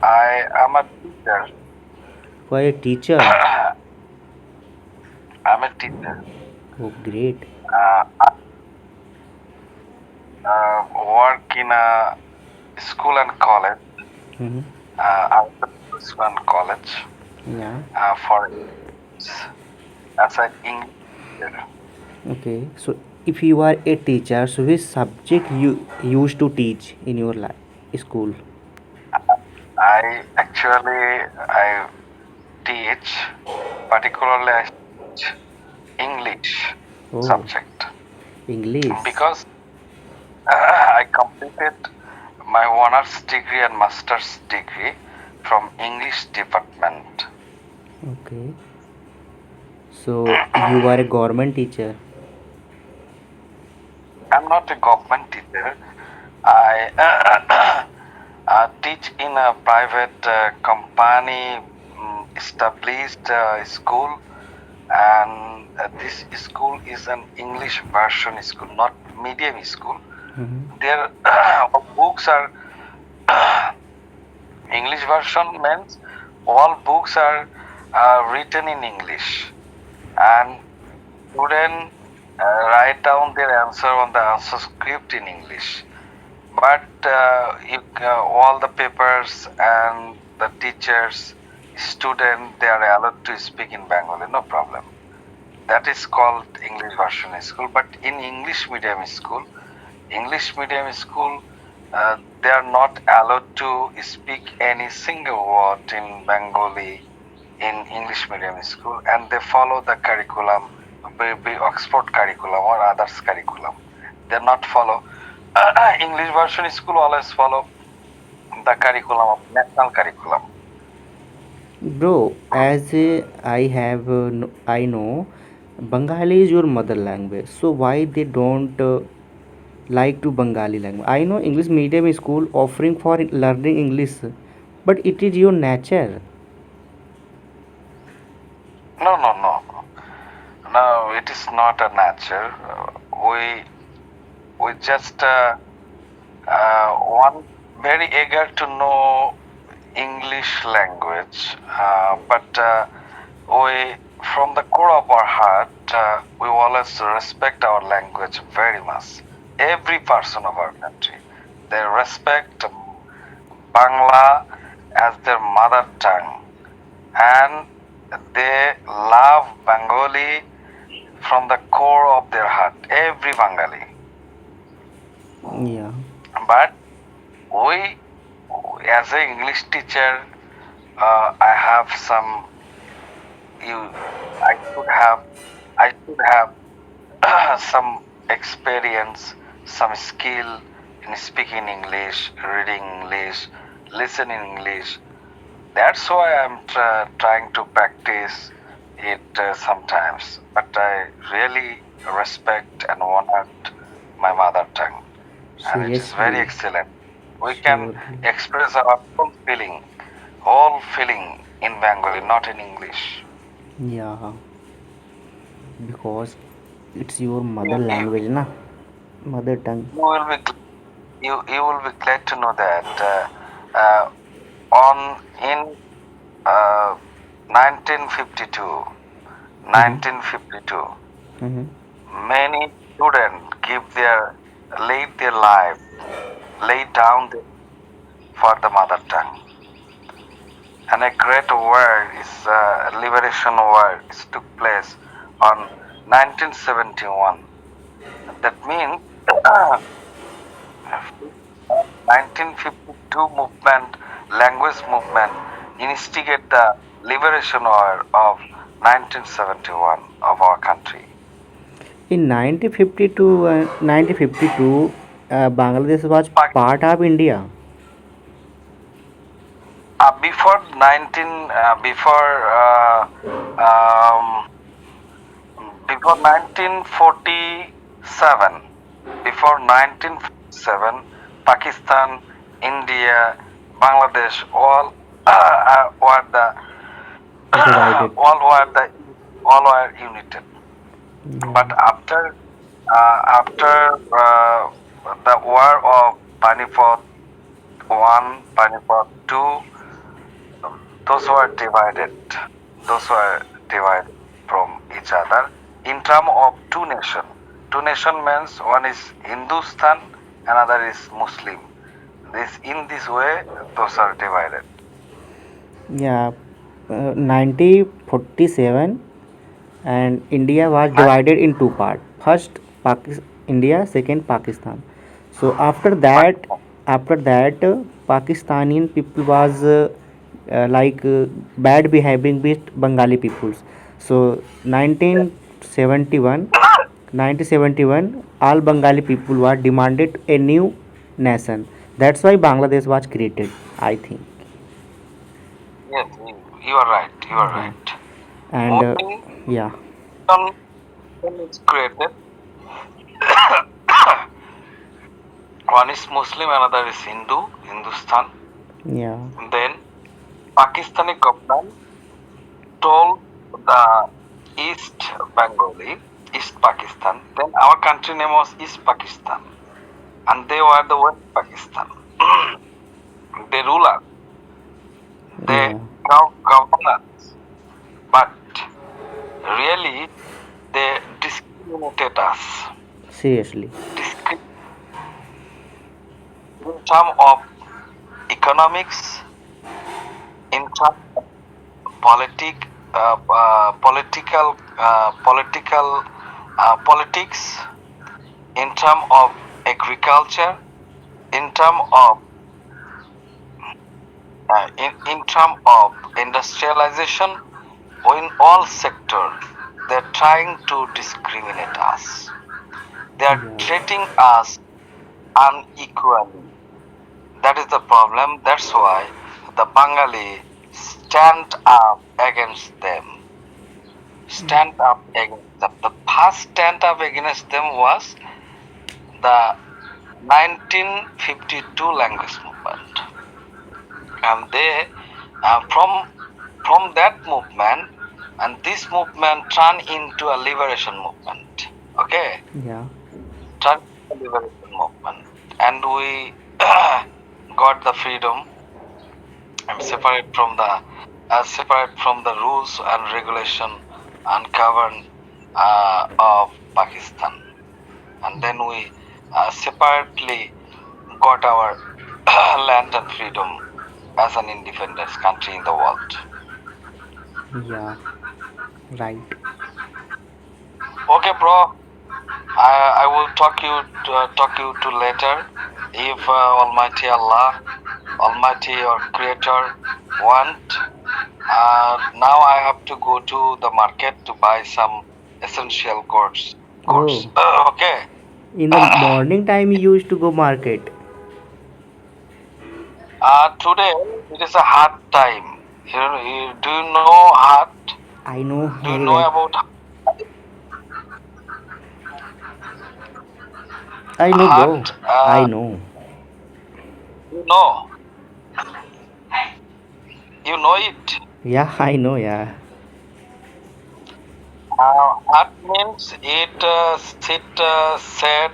I am a teacher. You are a teacher. I'm a teacher. Oh, great. Work in a school and college. Mm-hmm. Outside school and college Yeah. for as an English teacher. Okay. So, if you are a teacher, so which subject you used to teach in your school? I teach, particularly I teach English Oh, subject English. because I completed my honors degree and master's degree from English department. Okay. So, you are a government teacher. I'm not a government teacher. I teach in a private company established school, and this school is an English version school, not medium school. Mm-hmm. Their books are English version means all books are written in English, and students write down their answer on the answer script in English. But all the papers and the teachers, student, they are allowed to speak in Bengali, no problem. That is called English version school. But in English medium school, they are not allowed to speak any single word in Bengali in English medium school, and they follow the curriculum, be Oxford curriculum or others curriculum. They not follow English version school always follow the curriculum of national curriculum. Bro, I know Bengali is your mother language. So why they don't like to Bengali language? I know English medium school offering for learning English, but it is your nature. No, no, no, no. It is not a nature. We just want very eager to know English language, but we from the core of our heart we always respect our language very much. Every person of our country, they respect Bangla as their mother tongue, and they love Bengali from the core of their heart, every Bengali. Yeah. But we, as an English teacher, I have some. You, I should have. I should have some experience, some skill in speaking English, reading English, listening English. That's why I'm trying to practice it sometimes. But I really respect and honor my mother tongue, and it is very Seriously. excellent. We can Surely. express our whole feeling in Bengali, not in English. Yeah. Because it's your mother You, you, language, na? Mother tongue. you will be you will be glad to know that on in uh, 1952, Mm-hmm. 1952, Mm-hmm. many students laid their life, laid down for the mother tongue. And a great war is liberation war is took place on 1971. That means 1952 movement, language movement, instigate the liberation war of 1971 of our country. In 1952, Bangladesh was part of India. Before um, before 1947, before 1947, Pakistan, India, Bangladesh, were the Divided. all were the all were united. Yeah. But after the war of Panipat 1, Panipat 2, those who are divided, those who are divided from each other in terms of two nation. Two nation means one is Hindustan, another is Muslim. This in this way, those are divided. Yeah, 1947, and India was Nine, divided in two parts. First, India, second Pakistan. So Pakistan. after that, Pakistani people was bad behaving with Bengali peoples. So 1971, 1971, all Bengali people were demanded a new nation. That's why Bangladesh was created, I think. Yes, you are right. You are Yeah, right. and When yeah, one is created, one is Muslim, another is Hindu, Hindustan. yeah, Then Pakistani government told the East Bengali, East Pakistan. Then our country name was East Pakistan, and they were the West Pakistan. They rule us, they yeah. govern us, but really they discriminated us. Seriously. In terms of economics, in terms of politics, in terms of agriculture, in terms of in terms of industrialization, in all sector, they're trying to discriminate us. They are Yeah, treating us unequally. That is the problem. That's why the Bengali stand up against them. Stand up against them. The first stand up against them was the 1952 language movement, and they from that movement, and this movement turned into a liberation movement. Okay, yeah, turned into a liberation movement, and we got the freedom and separate from the rules and regulation and govern of Pakistan, and then we separately got our land and freedom as an independent country in the world. yeah, right. Okay, bro. I will talk you to later. If Almighty Allah, Almighty or Creator want. Now I have to go to the market to buy some essential goods. Oh, Okay. in the morning time you used to go market. Today it is a hard time. Do you know hard? I know Do you very know well. about I know, bro. hard? I know. You know, you know it. Yeah, I know. Yeah. Hard means set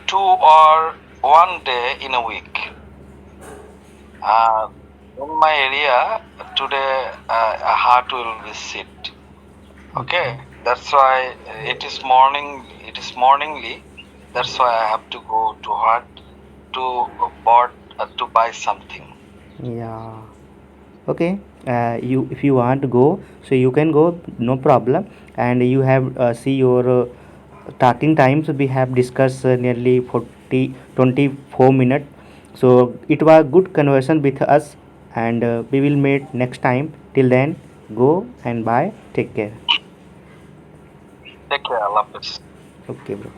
2 or 1 day in a week. Uh, in my area today, a heart will be sit. Okay. Okay, that's why it is morning. It is morningly. That's why I have to go to heart to to buy something. Yeah. Okay. You if you want to go, so you can go. No problem. And you have see your talking times. We have discussed nearly 24 minutes. So it was good conversation with us, and we will meet next time. Till then, go and bye. Take care. Take care. Allah Hafiz. Okay, bro.